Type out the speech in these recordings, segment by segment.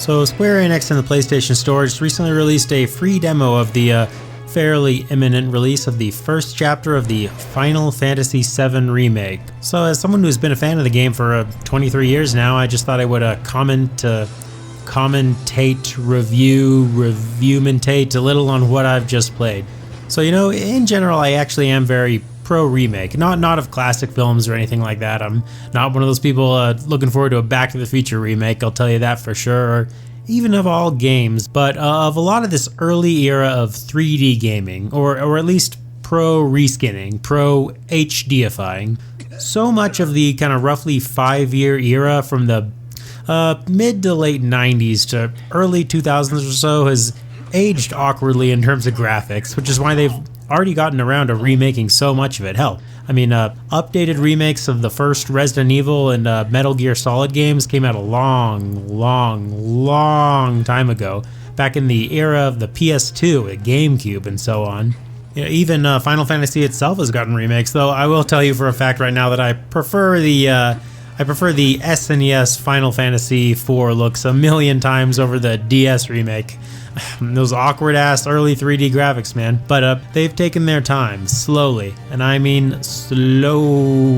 So Square Enix and the PlayStation Store just recently released a free demo of the fairly imminent release of the first chapter of the Final Fantasy VII Remake. So as someone who's been a fan of the game for 23 years now, I just thought I would commentate, reviewmentate a little on what I've just played. So, you know, in general, I actually am very pro-remake, not of classic films or anything like that. I'm not one of those people looking forward to a Back to the Future remake, I'll tell you that for sure, or even of all games, but of a lot of this early era of 3D gaming, or at least pro-reskinning, pro-HDifying. So much of the kind of roughly 5-year era from the mid to late 90s to early 2000s or so has aged awkwardly in terms of graphics, which is why they've already gotten around to remaking so much of it. Hell, I mean, updated remakes of the first Resident Evil and Metal Gear Solid games came out a long time ago, back in the era of the PS2, the GameCube, and so on. You know, even Final Fantasy itself has gotten remakes, though I will tell you for a fact right now that I prefer the SNES Final Fantasy IV looks a million times over the DS remake. Those awkward ass early 3D graphics, man. But they've taken their time, slowly, and I mean slowly,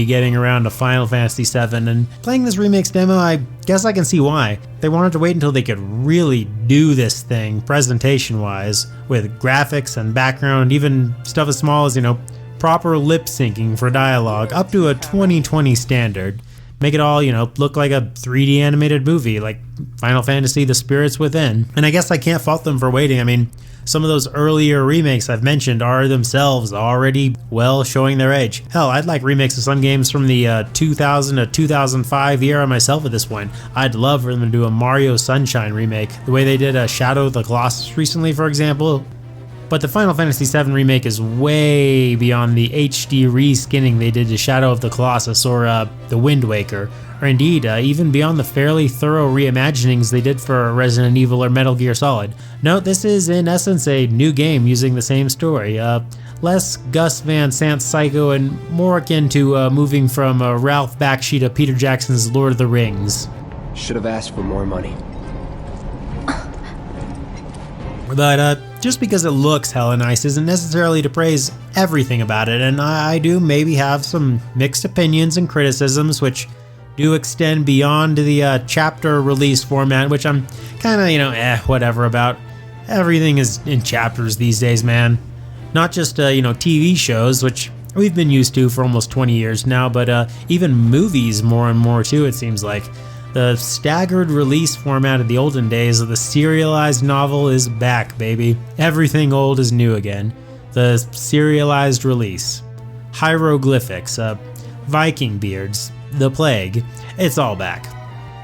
getting around to Final Fantasy VII. And playing this remake's demo, I guess I can see why. They wanted to wait until they could really do this thing presentation-wise, with graphics and background, even stuff as small as, you know, proper lip syncing for dialogue, up to a 2020 standard. Make it all, you know, look like a 3D animated movie, like Final Fantasy The Spirits Within. And I guess I can't fault them for waiting. I mean, some of those earlier remakes I've mentioned are themselves already, well, showing their age. Hell, I'd like remakes of some games from the 2000 to 2005 era myself at this point. I'd love for them to do a Mario Sunshine remake, the way they did Shadow of the Colossus recently, for example. But the Final Fantasy VII Remake is way beyond the HD reskinning they did to Shadow of the Colossus or The Wind Waker, or indeed even beyond the fairly thorough reimaginings they did for Resident Evil or Metal Gear Solid. No, this is in essence a new game using the same story, less Gus Van Sant psycho and more akin to moving from Ralph Bakshi to Peter Jackson's Lord of the Rings. Should have asked for more money. But just because it looks hella nice isn't necessarily to praise everything about it, and I do maybe have some mixed opinions and criticisms which do extend beyond the chapter release format, which I'm kind of, you know, whatever about. Everything is in chapters these days, man. Not just, you know, TV shows, which we've been used to for almost 20 years now, but even movies more and more too, it seems like. The staggered release format of the olden days of the serialized novel is back, baby. Everything old is new again. The serialized release. Hieroglyphics, Viking beards, the plague, it's all back.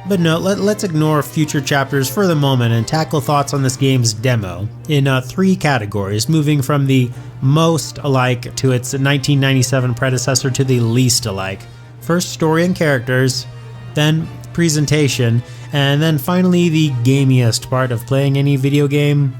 But no, let's ignore future chapters for the moment and tackle thoughts on this game's demo in 3 categories, moving from the most alike to its 1997 predecessor to the least alike. First, story and characters, then presentation, and then finally the gamiest part of playing any video game,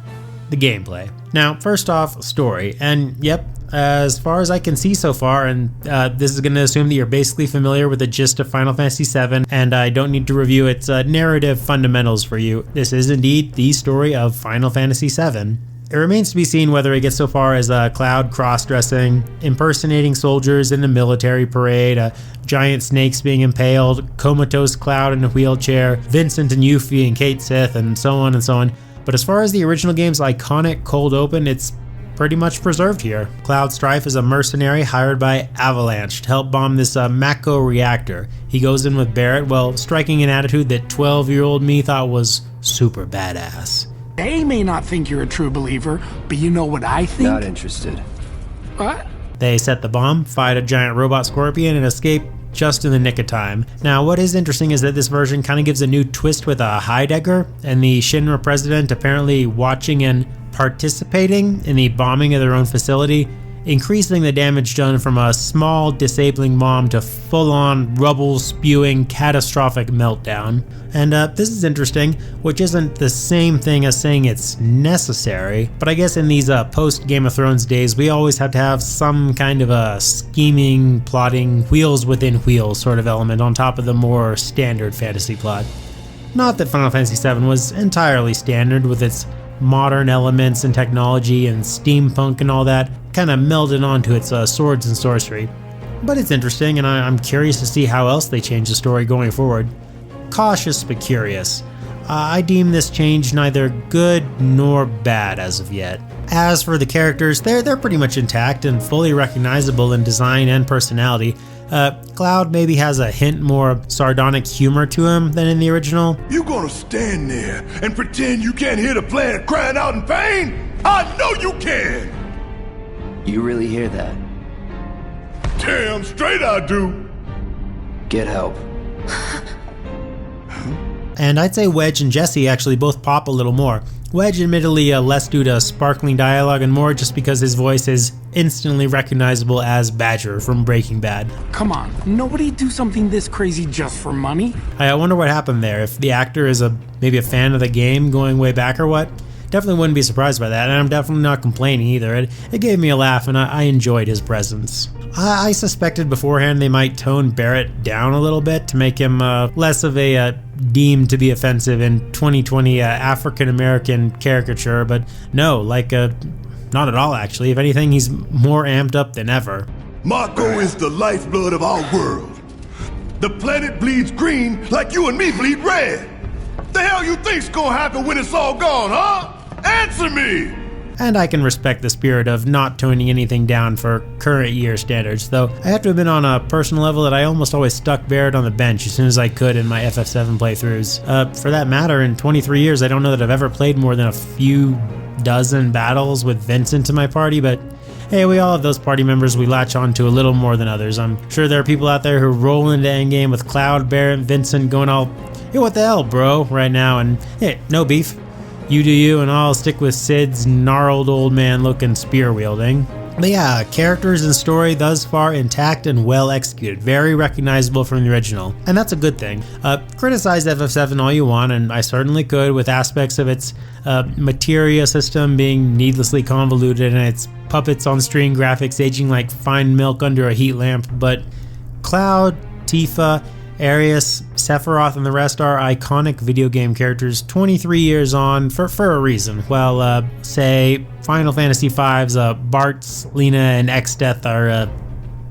the gameplay. Now, first off, story, and yep, as far as I can see so far, and this is going to assume that you're basically familiar with the gist of Final Fantasy VII, and I don't need to review its narrative fundamentals for you. This is indeed the story of Final Fantasy VII. It remains to be seen whether it gets so far as Cloud cross-dressing, impersonating soldiers in a military parade, giant snakes being impaled, comatose Cloud in a wheelchair, Vincent and Yuffie and Kate Sith, and so on and so on. But as far as the original game's iconic cold open, it's pretty much preserved here. Cloud Strife is a mercenary hired by Avalanche to help bomb this Mako reactor. He goes in with Barrett while striking an attitude that 12-year-old me thought was super badass. They may not think you're a true believer, but you know what I think? Not interested. What? They set the bomb, fight a giant robot scorpion, and escape just in the nick of time. Now, what is interesting is that this version kind of gives a new twist with Heidegger and the Shinra president apparently watching and participating in the bombing of their own facility, increasing the damage done from a small disabling bomb to full-on rubble-spewing catastrophic meltdown. And this is interesting, which isn't the same thing as saying it's necessary, but I guess in these post-Game of Thrones days, we always have to have some kind of a scheming, plotting, wheels within wheels sort of element on top of the more standard fantasy plot. Not that Final Fantasy VII was entirely standard with its modern elements and technology and steampunk and all that kind of melded onto its swords and sorcery. But it's interesting, and I'm curious to see how else they change the story going forward. Cautious but curious. I deem this change neither good nor bad as of yet. As for the characters, they're pretty much intact and fully recognizable in design and personality. Cloud maybe has a hint more sardonic humor to him than in the original. You gonna stand there and pretend you can't hear the planet crying out in pain? I know you can! You really hear that? Damn straight I do! Get help. And I'd say Wedge and Jesse actually both pop a little more. Wedge admittedly less due to sparkling dialogue and more just because his voice is instantly recognizable as Badger from Breaking Bad. Come on, nobody do something this crazy just for money. I wonder what happened there, if the actor is maybe a fan of the game going way back or what. Definitely wouldn't be surprised by that, and I'm definitely not complaining either. It gave me a laugh and I enjoyed his presence. I suspected beforehand they might tone Barrett down a little bit to make him less of a deemed to be offensive in 2020 African-American caricature, but no, not at all actually. If anything, he's more amped up than ever. Mako is the lifeblood of our world. The planet bleeds green like you and me bleed red. The hell you think's gonna happen when it's all gone, huh? Answer me! And I can respect the spirit of not toning anything down for current year standards, though I have to admit on a personal level that I almost always stuck Barrett on the bench as soon as I could in my FF7 playthroughs. For that matter, in 23 years I don't know that I've ever played more than a few dozen battles with Vincent in my party, but hey, we all have those party members we latch on to a little more than others. I'm sure there are people out there who roll into endgame with Cloud, Barrett, Vincent going all, hey, what the hell, bro, right now, and hey, no beef. You do you, and I'll stick with Sid's gnarled old man looking spear wielding. But yeah, characters and story thus far intact and well executed, very recognizable from the original, and that's a good thing. Criticize FF7 all you want, and I certainly could, with aspects of its materia system being needlessly convoluted and its puppets on screen graphics aging like fine milk under a heat lamp, but Cloud, Tifa, Arius, Sephiroth, and the rest are iconic video game characters 23 years on for a reason, while, say, Final Fantasy V's Bart, Lena, and Exdeath are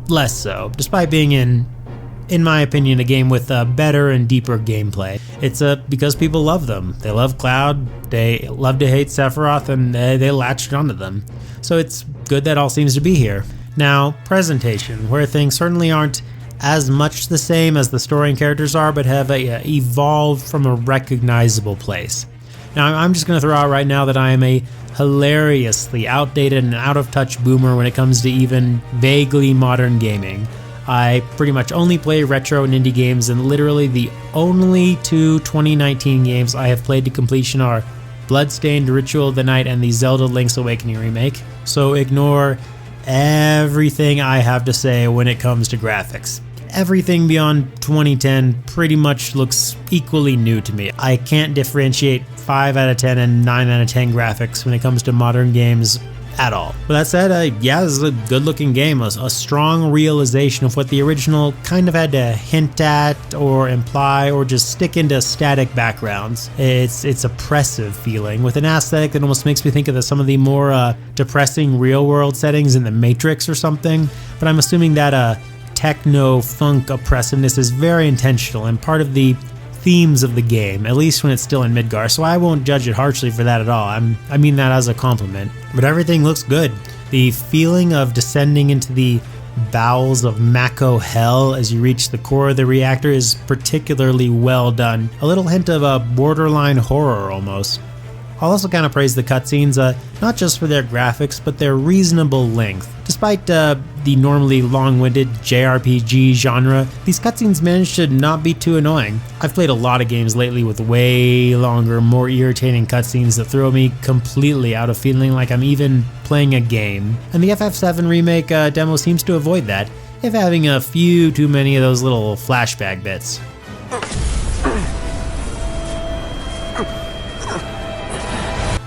less so, despite being in my opinion, a game with better and deeper gameplay. It's because people love them. They love Cloud, they love to hate Sephiroth, and they latched onto them. So it's good that all seems to be here. Now, presentation, where things certainly aren't as much the same as the story and characters are, but have evolved from a recognizable place. Now, I'm just going to throw out right now that I am a hilariously outdated and out-of-touch boomer when it comes to even vaguely modern gaming. I pretty much only play retro and indie games, and literally the only two 2019 games I have played to completion are Bloodstained Ritual of the Night and the Zelda Link's Awakening remake, so ignore everything I have to say when it comes to graphics. Everything beyond 2010 pretty much looks equally new to me. I can't differentiate 5 out of 10 and 9 out of 10 graphics when it comes to modern games at all. With that said, yeah, this is a good looking game, a strong realization of what the original kind of had to hint at or imply or just stick into static backgrounds. It's oppressive feeling with an aesthetic that almost makes me think of some of the more depressing real world settings in the Matrix or something, but I'm assuming that techno funk oppressiveness is very intentional and part of the themes of the game, at least when it's still in Midgar, so I won't judge it harshly for that at all. I mean that as a compliment. But everything looks good. The feeling of descending into the bowels of Mako hell as you reach the core of the reactor is particularly well done. A little hint of a borderline horror almost. I'll also kind of praise the cutscenes, not just for their graphics, but their reasonable length. Despite the normally long-winded JRPG genre, these cutscenes manage to not be too annoying. I've played a lot of games lately with way longer, more irritating cutscenes that throw me completely out of feeling like I'm even playing a game. And the FF7 Remake demo seems to avoid that, if having a few too many of those little flashback bits.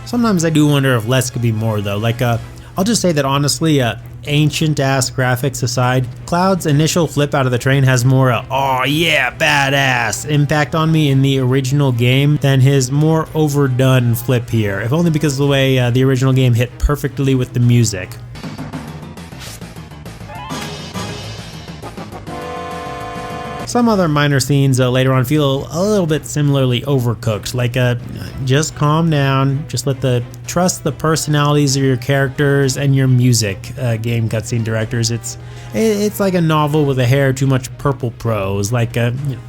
Sometimes I do wonder if less could be more though, I'll just say that honestly, ancient-ass graphics aside, Cloud's initial flip out of the train has more "oh yeah, badass" impact on me in the original game than his more overdone flip here, if only because of the way the original game hit perfectly with the music. Some other minor scenes later on feel a little bit similarly overcooked, like just calm down, just trust the personalities of your characters and your music, game cutscene directors. It's like a novel with a hair too much purple prose, like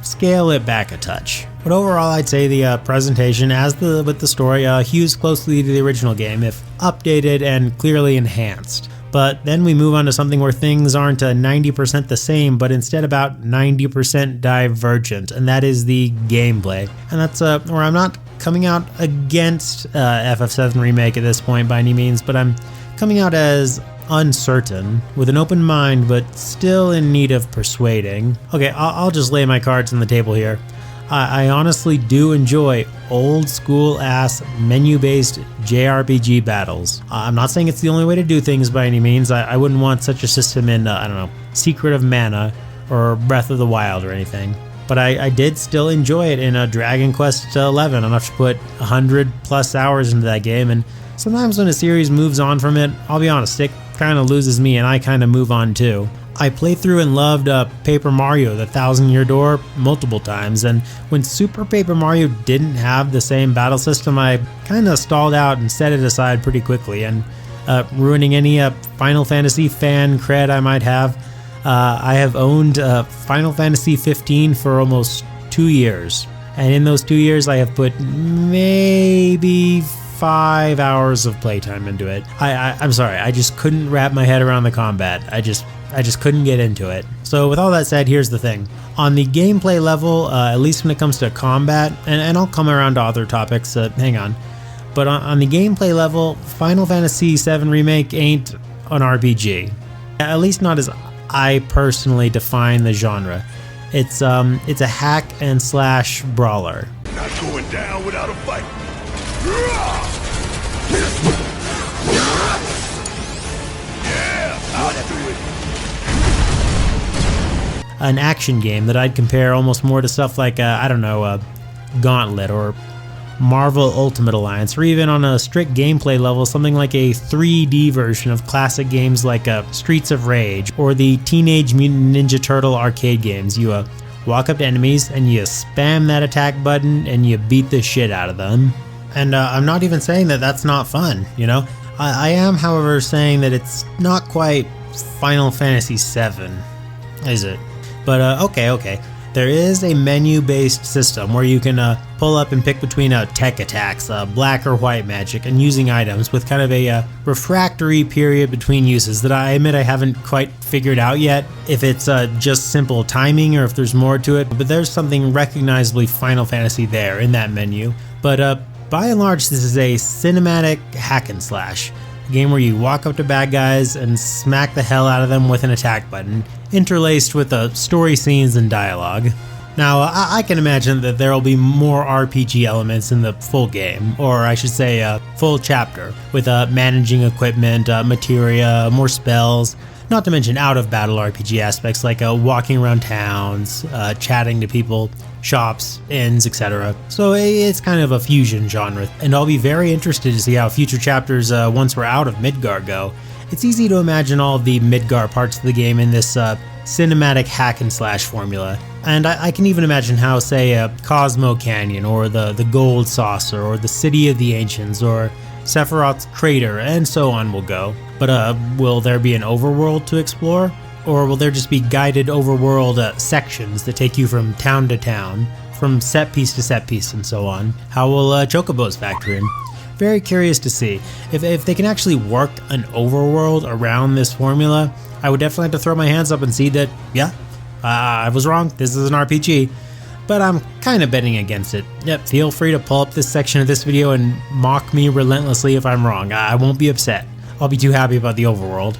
scale it back a touch. But overall, I'd say the presentation, with the story, hews closely to the original game, if updated and clearly enhanced. But then we move on to something where things aren't 90% the same, but instead about 90% divergent, and that is the gameplay. And that's where I'm not coming out against FF7 Remake at this point by any means, but I'm coming out as uncertain, with an open mind, but still in need of persuading. Okay, I'll just lay my cards on the table here. I honestly do enjoy old school ass menu based JRPG battles. I'm not saying it's the only way to do things by any means. I wouldn't want such a system in, I don't know, Secret of Mana or Breath of the Wild or anything. But I did still enjoy it in Dragon Quest XI. Enough to put 100+ hours into that game, and sometimes when a series moves on from it, I'll be honest, it kind of loses me and I kind of move on too. I played through and loved Paper Mario: The Thousand Year Door multiple times, and when Super Paper Mario didn't have the same battle system, I kind of stalled out and set it aside pretty quickly, and ruining any Final Fantasy fan cred I might have. I have owned Final Fantasy 15 for almost 2 years, and in those 2 years I have put maybe 5 hours of playtime into it. I'm sorry, I just couldn't wrap my head around the combat. I just couldn't get into it. So with all that said, here's the thing. On the gameplay level, at least when it comes to combat, and I'll come around to other topics, hang on. But on the gameplay level, Final Fantasy VII Remake ain't an RPG. At least not as I personally define the genre. It's a hack and slash brawler. Not going down without a fight. Yeah, I'll do it. An action game that I'd compare almost more to stuff like, I don't know, Gauntlet or Marvel Ultimate Alliance, or even on a strict gameplay level, something like a 3D version of classic games like Streets of Rage or the Teenage Mutant Ninja Turtle arcade games. You walk up to enemies and you spam that attack button and you beat the shit out of them. And I'm not even saying that that's not fun, you know? I am, however, saying that it's not quite Final Fantasy VII, is it? But okay. There is a menu-based system where you can pull up and pick between tech attacks, black or white magic, and using items with kind of a refractory period between uses that I admit I haven't quite figured out yet, if it's just simple timing or if there's more to it, but there's something recognizably Final Fantasy there in that menu. But by and large, this is a cinematic hack and slash. A game where you walk up to bad guys and smack the hell out of them with an attack button, interlaced with story scenes and dialogue. Now, I can imagine that there will be more RPG elements in the full game, or I should say a full chapter, with managing equipment, materia, more spells, not to mention out-of-battle RPG aspects like walking around towns, chatting to people, shops, inns, etc. So it's kind of a fusion genre, and I'll be very interested to see how future chapters, once we're out of Midgar, go. It's easy to imagine all of the Midgar parts of the game in this cinematic hack and slash formula, and I can even imagine how, say, Cosmo Canyon, or the Gold Saucer, or the City of the Ancients, or Sephiroth's Crater, and so on will go. But will there be an overworld to explore? Or will there just be guided overworld sections that take you from town to town, from set piece to set piece, and so on? How will Chocobos factor in? Very curious to see. If they can actually work an overworld around this formula, I would definitely have to throw my hands up and see that, yeah, I was wrong, this is an RPG. But I'm kind of betting against it. Yep, feel free to pull up this section of this video and mock me relentlessly if I'm wrong. I won't be upset. I'll be too happy about the overworld.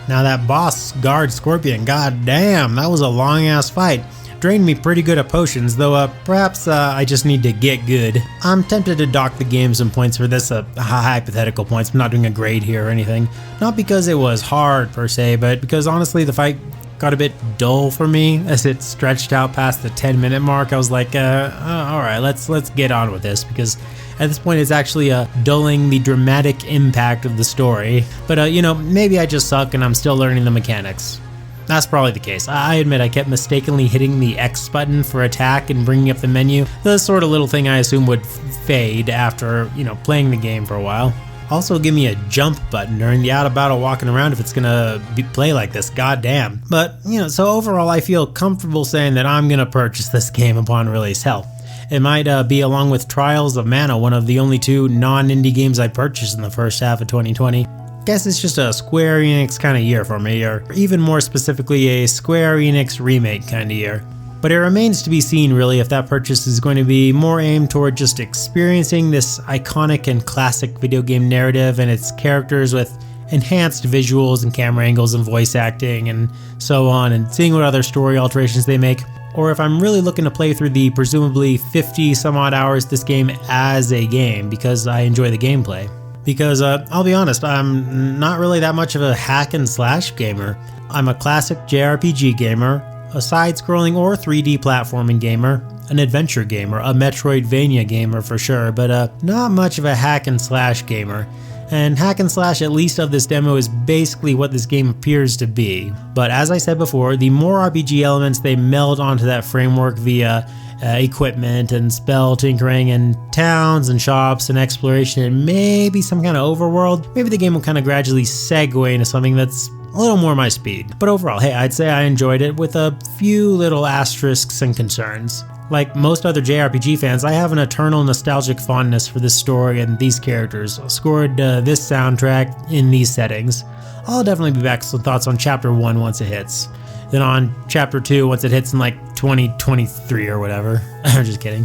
Now that boss guard Scorpion, god damn, that was a long ass fight. drained me pretty good at potions, though perhaps I just need to get good. I'm tempted to dock the game some points for this, hypothetical points. I'm not doing a grade here or anything. Not because it was hard per se, but because honestly the fight got a bit dull for me as it stretched out past the 10-minute mark. I was like, alright, let's get on with this, because at this point it's actually dulling the dramatic impact of the story. But you know, maybe I just suck and I'm still learning the mechanics. That's probably the case. I admit I kept mistakenly hitting the X button for attack and bringing up the menu, the sort of little thing I assume would fade after, you know, playing the game for a while. Also give me a jump button during the out of battle walking around if it's gonna play like this, goddamn. But, you know, so overall I feel comfortable saying that I'm gonna purchase this game upon release. Hell, it might be, along with Trials of Mana, one of the only 2 non-indie games I purchased in the first half of 2020. Guess it's just a Square Enix kind of year for me, or even more specifically a Square Enix remake kind of year. But it remains to be seen really if that purchase is going to be more aimed toward just experiencing this iconic and classic video game narrative and its characters with enhanced visuals and camera angles and voice acting and so on, and seeing what other story alterations they make, or if I'm really looking to play through the presumably 50 some odd hours this game as a game because I enjoy the gameplay. Because I'll be honest, I'm not really that much of a hack and slash gamer. I'm a classic JRPG gamer, a side-scrolling or 3D platforming gamer, an adventure gamer, a Metroidvania gamer for sure, but not much of a hack and slash gamer. And hack and slash, at least of this demo, is basically what this game appears to be. But as I said before, the more RPG elements they meld onto that framework via equipment and spell tinkering and towns and shops and exploration and maybe some kind of overworld, maybe the game will kind of gradually segue into something that's a little more my speed. But overall, hey, I'd say I enjoyed it with a few little asterisks and concerns. Like most other JRPG fans, I have an eternal nostalgic fondness for this story and these characters. I scored this soundtrack in these settings. I'll definitely be back with some thoughts on Chapter 1 once it hits. Then on Chapter 2 once it hits in like 2023 or whatever. I'm just kidding.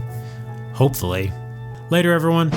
Hopefully. Later, everyone.